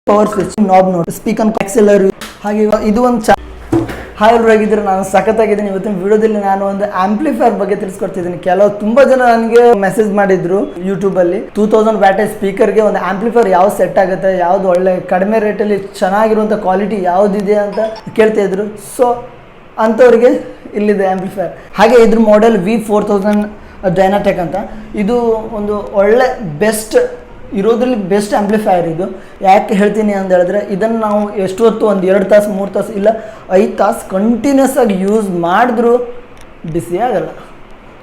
Power switch knob ನೋಡಿ speaker ಆಕ್ಸೆಲರ್ ಹಾಗೆ ಇದು ಒಂದು ಹಾಯ್ ಎಲ್ಲರೂ ಹೇಗಿದ್ದೀರಾ? ನಾನು ಸಖತ್ತಾಗಿದ್ದೀನಿ. ಇವತ್ತಿನ ವಿಡಿಯೋದಲ್ಲಿ ನಾನು ಒಂದು ಆಂಪ್ಲಿಫೈರ್ ಬಗ್ಗೆ ತಿಳಿಸ್ಕೊಡ್ತಿದ್ದೀನಿ. ತುಂಬ ಜನ ನನಗೆ ಮೆಸೇಜ್ ಮಾಡಿದ್ರು ಯೂಟ್ಯೂಬಲ್ಲಿ 2000 ವ್ಯಾಟೇಜ್ ಸ್ಪೀಕರ್ಗೆ ಒಂದು ಆಂಪ್ಲಿಫೈರ್ ಯಾವ್ದು ಸೆಟ್ ಆಗುತ್ತೆ, ಯಾವ್ದು ಒಳ್ಳೆ ಕಡಿಮೆ ರೇಟಲ್ಲಿ ಚೆನ್ನಾಗಿರುವಂಥ ಕ್ವಾಲಿಟಿ ಯಾವುದಿದೆ ಅಂತ ಕೇಳ್ತಾ ಇದ್ರು. ಸೊ ಅಂಥವ್ರಿಗೆ ಇಲ್ಲಿದೆ ಆಂಪ್ಲಿಫೈರ್. ಹಾಗೆ ಇದ್ರ ಮಾಡೆಲ್ V4000 dyanatech ಅಂತ. ಇದು ಒಂದು ಒಳ್ಳೆ ಬೆಸ್ಟ್ ಇರೋದ್ರಲ್ಲಿ ಬೆಸ್ಟ್ ಆಂಪ್ಲಿಫೈರ್. ಇದು ಯಾಕೆ ಹೇಳ್ತೀನಿ ಅಂತ ಹೇಳಿದ್ರೆ, ಇದನ್ನು ನಾವು ಎಷ್ಟು ಹೊತ್ತು ಒಂದು 2 ತಾಸು 3 ತಾಸು ಇಲ್ಲ 5 ತಾಸು ಕಂಟಿನ್ಯೂಸ್ ಆಗಿ ಯೂಸ್ ಮಾಡಿದ್ರೂ ಬಿಸಿ ಆಗಲ್ಲ,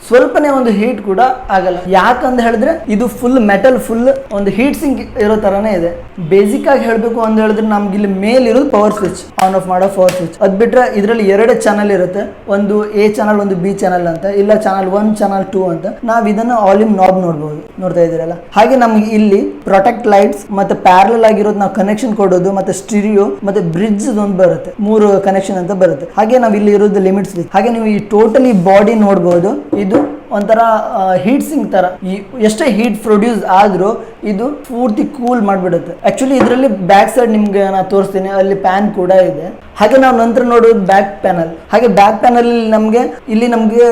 ಸ್ವಲ್ಪನೇ ಒಂದು ಹೀಟ್ ಕೂಡ ಆಗಲ್ಲ. ಯಾಕಂತ ಹೇಳಿದ್ರೆ ಇದು ಫುಲ್ ಮೆಟಲ್, ಫುಲ್ ಒಂದು ಹೀಟ್ ಸಿಂಕ್ ಇರೋ ಥರನೇ ಇದೆ. ಬೇಸಿಕ್ ಆಗಿ ಹೇಳಬೇಕು ಅಂತ ಹೇಳಿದ್ರೆ ನಮ್ಗೆ ಇಲ್ಲಿ ಮೇಲ್ ಇರೋದು ಪವರ್ ಸ್ವಿಚ್, ಆನ್ ಆಫ್ ಮಾಡೋ ಪವರ್ ಸ್ವಿಚ್. ಅದು ಬಿಟ್ಟರೆ ಇದರಲ್ಲಿ 2 ಚಾನಲ್ ಇರುತ್ತೆ, ಒಂದು A ಚಾನಲ್ ಒಂದು B ಚಾನಲ್ ಅಂತ, ಇಲ್ಲ ಚಾನಲ್ 1 ಚಾನಲ್ 2 ಅಂತ. ನಾವು ಇದನ್ನು ಆಲ್ ಇನ್ ನಾಬ್ ನೋಡ್ಬೋದು, ನೋಡ್ತಾ ಇದ್ದೀರಲ್ಲ. ಹಾಗೆ ನಮ್ಗೆ ಇಲ್ಲಿ ಪ್ರೊಟೆಕ್ಟ್ ಲೈಟ್ಸ್ ಮತ್ತೆ ಪ್ಯಾರಲಲ್ ಆಗಿರೋದು ನಾವು ಕನೆಕ್ಷನ್ ಕೊಡೋದು, ಮತ್ತೆ ಸ್ಟಿರಿಯೋ ಮತ್ತೆ ಬ್ರಿಡ್ಜ್ ಒಂದು ಬರುತ್ತೆ, 3 ಕನೆಕ್ಷನ್ ಅಂತ ಬರುತ್ತೆ. ಹಾಗೆ ನಾವು ಇಲ್ಲಿ ಇರೋದು ಲಿಮಿಟ್ ಸ್ವಿಚ್. ಹಾಗೆ ನೀವು ಈ ಟೋಟಲಿ ಬಾಡಿ ನೋಡ್ಬೋದು, ಇದು ಒಂಥರ ಹೀಟ್ ಸಿಂಕ್ ತರ. ಎಷ್ಟೇ ಹೀಟ್ ಪ್ರೊಡ್ಯೂಸ್ ಆದ್ರೂ ಇದು ಪೂರ್ತಿ ಕೂಲ್ ಮಾಡಿಬಿಡುತ್ತೆ. ಆಕ್ಚುಲಿ ಇದರಲ್ಲಿ ಬ್ಯಾಕ್ ಸೈಡ್ ನಿಮ್ಗೆ ನಾನು ತೋರಿಸ್ತೀನಿ, ಅಲ್ಲಿ ಪ್ಯಾನ್ ಕೂಡ ಇದೆ. ಹಾಗೆ ನಾವು ನಂತರ ನೋಡೋದು ಬ್ಯಾಕ್ ಪ್ಯಾನಲ್. ಹಾಗೆ ಬ್ಯಾಕ್ ಪ್ಯಾನಲ್ ಇಲ್ಲಿ ನಮಗೆ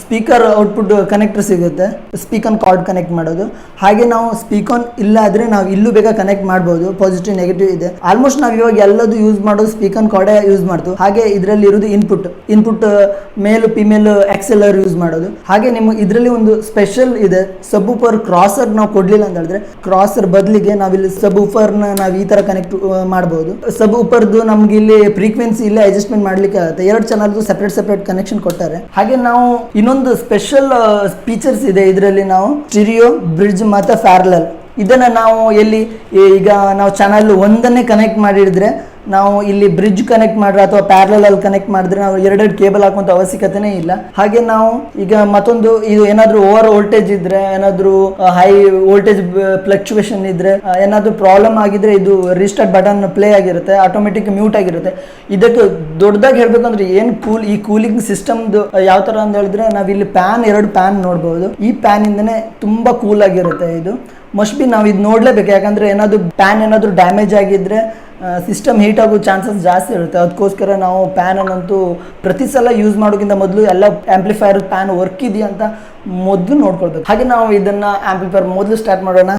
ಸ್ಪೀಕರ್ ಔಟ್ಪುಟ್ ಕನೆಕ್ಟರ್ ಸಿಗುತ್ತೆ, ಸ್ಪೀಕರ್ ಕಾರ್ಡ್ ಕನೆಕ್ಟ್ ಮಾಡೋದು. ಹಾಗೆ ನಾವು ಸ್ಪೀಕರ್ ಇಲ್ಲ ಆದ್ರೆ ನಾವು ಇಲ್ಲೂ ಬೇಗ ಕನೆಕ್ಟ್ ಮಾಡ್ಬೋದು, ಪಾಸಿಟಿವ್ ನೆಗೆಟಿವ್ ಇದೆ. ಆಲ್ಮೋಸ್ಟ್ ನಾವು ಇವಾಗ ಎಲ್ಲದು ಯೂಸ್ ಮಾಡೋದು ಸ್ಪೀಕರ್ ಕಾರ್ಡೇ ಯೂಸ್ ಮಾಡ್ತೀವಿ. ಹಾಗೆ ಇದರಲ್ಲಿ ಇರೋದು ಇನ್ಪುಟ್ ಮೇಲ್ ಫಿಮೇಲ್ ಆಕ್ಸೆಲರ್ ಯೂಸ್ ಮಾಡೋದು. ಹಾಗೆ ನಿಮ್ಗೆ ಇದರಲ್ಲಿ ಒಂದು ಸ್ಪೆಷಲ್ ಇದೆ, ಸಬ್ ಊಫರ್ ಕ್ರಾಸರ್ ನಾವು ಕೊಡ್ಲಿಲ್ಲ ಅಂತ ಹೇಳಿದ್ರೆ ಕ್ರಾಸರ್ ಬದಲಿಗೆ ನಾವಿಲ್ಲಿ ಸಬ್ ಊಫರ್ನ ನಾವು ಈ ತರ ಕನೆಕ್ಟ್ ಮಾಡಬಹುದು. ಸಬ್ ಊಫರ್ದು ನಮ್ಗೆ ಇಲ್ಲಿ ಫ್ರೀಕ್ವೆನ್ಸಿ ಇಲ್ಲೇ ಅಡ್ಜಸ್ಟ್ಮೆಂಟ್ ಮಾಡ್ಲಿಕ್ಕೆ ಆಗುತ್ತೆ. 2 ಚಾನಲ್ದು ಸೆಪರೇಟ್ ಕನೆಕ್ಷನ್ ಕೊಟ್ಟಾರೆ. ಹಾಗೆ ನಾವು ಇನ್ನೊಂದು ಸ್ಪೆಷಲ್ ಫೀಚರ್ಸ್ ಇದೆ ಇದರಲ್ಲಿ, ನಾವು ಸ್ಟಿರಿಯೋ, ಬ್ರಿಡ್ಜ್ ಮತ್ತೆ ಪ್ಯಾರಲಲ್. ಇದನ್ನ ನಾವು ಎಲ್ಲಿ ಈಗ ನಾವು ಚಾನಲ್ 1 ಕನೆಕ್ಟ್ ಮಾಡಿದ್ರೆ ನಾವು ಇಲ್ಲಿ ಬ್ರಿಡ್ಜ್ ಕನೆಕ್ಟ್ ಮಾಡ್ರೆ ಅಥವಾ ಪ್ಯಾರಲಲ್ ಅಲ್ಲಿ ಕನೆಕ್ಟ್ ಮಾಡಿದ್ರೆ ನಾವು 2 ಕೇಬಲ್ ಹಾಕುವಂತ ಅವಶ್ಯಕತೆನೇ ಇಲ್ಲ. ಹಾಗೆ ನಾವು ಈಗ ಮತ್ತೊಂದು ಇದು ಏನಾದ್ರು ಓವರ್ ವೋಲ್ಟೇಜ್ ಇದ್ರೆ, ಏನಾದ್ರು ಹೈ ವೋಲ್ಟೇಜ್ ಫ್ಲಕ್ಚುಯೇಷನ್ ಇದ್ರೆ, ಏನಾದ್ರು ಪ್ರಾಬ್ಲಮ್ ಆಗಿದ್ರೆ ಇದು ರಿಸ್ಟಾರ್ಟ್ ಬಟನ್ ಪ್ಲೇ ಆಗಿರುತ್ತೆ, ಆಟೋಮೆಟಿಕ್ ಮ್ಯೂಟ್ ಆಗಿರುತ್ತೆ. ಇದಕ್ಕೆ ದೊಡ್ಡದಾಗಿ ಹೇಳ್ಬೇಕಂದ್ರೆ ಈ ಕೂಲಿಂಗ್ ಸಿಸ್ಟಮ್ದು ಯಾವ ತರ ಅಂತ ಹೇಳಿದ್ರೆ, ನಾವಿಲ್ಲಿ 2 ಪ್ಯಾನ್ ನೋಡ್ಬೋದು. ಈ ಪ್ಯಾನ್ ಇಂದನೇ ತುಂಬಾ ಕೂಲ್ ಆಗಿರುತ್ತೆ. ಇದು ಮಸ್ಟ್ ಬಿ ನಾವು ಇದು ನೋಡ್ಲೇಬೇಕು, ಯಾಕಂದ್ರೆ ಪ್ಯಾನ್ ಏನಾದ್ರು ಡ್ಯಾಮೇಜ್ ಆಗಿದ್ರೆ ಸಿಸ್ಟಮ್ ಹೀಟ್ ಆಗೋ ಚಾನ್ಸಸ್ ಜಾಸ್ತಿ ಇರುತ್ತೆ. ಅದಕ್ಕೋಸ್ಕರ ನಾವು ಪ್ಯಾನ್ ಅನ್ನಂತೂ ಪ್ರತಿ ಸಲ ಯೂಸ್ ಮಾಡೋಕ್ಕಿಂತ ಮೊದಲು ಎಲ್ಲ ಆಂಪ್ಲಿಫೈರ್ ಪ್ಯಾನ್ ವರ್ಕ್ ಇದೆಯಾ ಅಂತ ಮೊದಲು ನೋಡ್ಕೊಳ್ಬೇಕು. ಹಾಗೆ ನಾವು ಇದನ್ನ ಆಂಪ್ಲಿಫೈರ್ ಮೊದಲು ಸ್ಟಾರ್ಟ್ ಮಾಡೋಣ.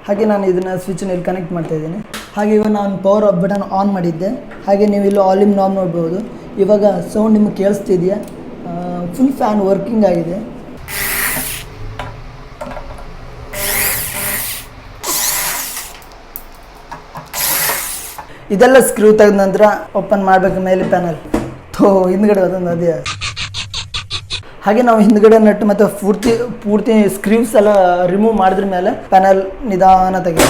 ಹಾಗೆ ನಾನು ಇದನ್ನ ಸ್ವಿಚ್ ಇಲ್ಲಿ ಕನೆಕ್ಟ್ ಮಾಡ್ತಾ ಇದ್ದೀನಿ. ಹಾಗೆ ಇವಾಗ ನಾನು ಪವರ್ ಬಟನ್ ಆನ್ ಮಾಡಿದ್ದೆ. ಹಾಗೆ ನೀವು ಇಲ್ಲಿ ಆಲ್ ಇನ್ ನಾಬ್ ನೋಡ್ಬೋದು. ಇವಾಗ ಸೌಂಡ್ ನಿಮ್ಗೆ ಕೇಳಿಸ್ತಿದೆಯಾ? ಫುಲ್ ಫ್ಯಾನ್ ವರ್ಕಿಂಗ್ ಆಗಿದೆ. ಇದೆಲ್ಲ ಸ್ಕ್ರೂ ತೆಗೆದ ನಂತರ ಓಪನ್ ಮಾಡಬೇಕು ಮೇಲೆ ಪ್ಯಾನಲ್. ಹಿಂದ್ಗಡೆ ಅದೊಂದು ಅದೇ. ಹಾಗೆ ನಾವು ಹಿಂದ್ಗಡೆ ನಟ್ಟು ಮತ್ತು ಪೂರ್ತಿ ಸ್ಕ್ರೀವ್ಸ್ ಎಲ್ಲ ರಿಮೂವ್ ಮಾಡಿದ್ರ ಮೇಲೆ ಪ್ಯಾನಲ್ ನಿಧಾನ ತೆಗೆ.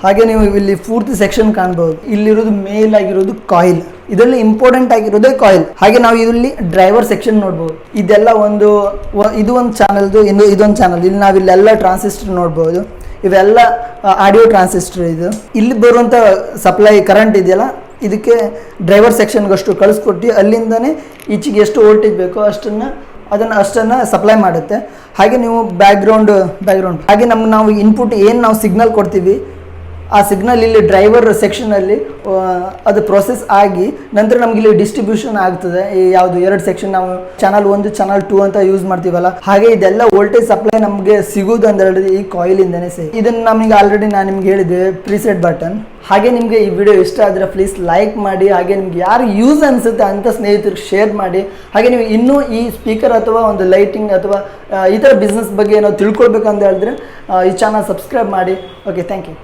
ಹಾಗೆ ನೀವು ಇಲ್ಲಿ ಪೂರ್ತಿ ಸೆಕ್ಷನ್ ಕಾಣ್ಬಹುದು. ಇಲ್ಲಿರೋದು ಮೇಲ್ ಆಗಿರೋದು ಕಾಯಿಲ್, ಇದರಲ್ಲಿ ಇಂಪಾರ್ಟೆಂಟ್ ಆಗಿರೋದೇ ಕಾಯಿಲ್. ಹಾಗೆ ನಾವು ಇಲ್ಲಿ ಡ್ರೈವರ್ ಸೆಕ್ಷನ್ ನೋಡ್ಬೋದು. ಇದೆಲ್ಲ ಇದು ಒಂದು ಚಾನಲ್ದು, ಇದೊಂದು ಚಾನಲ್. ಇಲ್ಲಿ ನಾವು ಇಲ್ಲೆಲ್ಲ ಟ್ರಾನ್ಸಿಸ್ಟರ್ ನೋಡ್ಬೋದು. ಇವೆಲ್ಲ ಆಡಿಯೋ ಟ್ರಾನ್ಸಿಸ್ಟರ್. ಇದು ಇಲ್ಲಿ ಬರುವಂಥ ಸಪ್ಲೈ ಕರೆಂಟ್ ಇದೆಯಲ್ಲ, ಇದಕ್ಕೆ ಡ್ರೈವರ್ ಸೆಕ್ಷನ್ಗಷ್ಟು ಕಳಿಸ್ಕೊಟ್ಟು ಅಲ್ಲಿಂದನೇ ಈಚೆಗೆ ಎಷ್ಟು ವೋಲ್ಟೇಜ್ ಬೇಕೋ ಅಷ್ಟನ್ನು ಸಪ್ಲೈ ಮಾಡುತ್ತೆ. ಹಾಗೆ ನೀವು ಬ್ಯಾಕ್ಗ್ರೌಂಡ್ ಹಾಗೆ ನಾವು ಇನ್ಪುಟ್ ಏನು ನಾವು ಸಿಗ್ನಲ್ ಕೊಡ್ತೀವಿ, ಆ ಸಿಗ್ನಲ್ ಇಲ್ಲಿ ಡ್ರೈವರ್ ಸೆಕ್ಷನಲ್ಲಿ ಅದು ಪ್ರೊಸೆಸ್ ಆಗಿ ನಂತರ ನಮ್ಗೆ ಇಲ್ಲಿ ಡಿಸ್ಟ್ರಿಬ್ಯೂಷನ್ ಆಗ್ತದೆ. ಈ ಯಾವುದು 2 ಸೆಕ್ಷನ್ ನಾವು ಚಾನಲ್ 1 ಚಾನಲ್ 2 ಅಂತ ಯೂಸ್ ಮಾಡ್ತೀವಲ್ಲ, ಹಾಗೆ ಇದೆಲ್ಲ ವೋಲ್ಟೇಜ್ ಸಪ್ಲೈ ನಮಗೆ ಸಿಗೋದು ಅಂತ ಹೇಳಿದ್ರೆ ಈ ಕಾಯಿಲಿಂದನೇ ಸರಿ. ಇದನ್ನು ನಮಗೆ ಆಲ್ರೆಡಿ ನಾನು ನಿಮ್ಗೆ ಹೇಳಿದೆ ಪ್ರೀಸೆಟ್ ಬಟನ್. ಹಾಗೆ ನಿಮಗೆ ಈ ವಿಡಿಯೋ ಇಷ್ಟ ಆದರೆ ಪ್ಲೀಸ್ ಲೈಕ್ ಮಾಡಿ. ಹಾಗೆ ನಿಮ್ಗೆ ಯಾರು ಯೂಸ್ ಅನಿಸುತ್ತೆ ಅಂಥ ಸ್ನೇಹಿತರಿಗೆ ಶೇರ್ ಮಾಡಿ. ಹಾಗೆ ನೀವು ಇನ್ನೂ ಈ ಸ್ಪೀಕರ್ ಅಥವಾ ಒಂದು ಲೈಟಿಂಗ್ ಅಥವಾ ಈ ಥರ ಬಿಸ್ನೆಸ್ ಬಗ್ಗೆ ಏನೋ ತಿಳ್ಕೊಳ್ಬೇಕು ಅಂತ ಹೇಳಿದ್ರೆ ಈ ಚಾನಲ್ ಸಬ್ಸ್ಕ್ರೈಬ್ ಮಾಡಿ. Okay, thank you.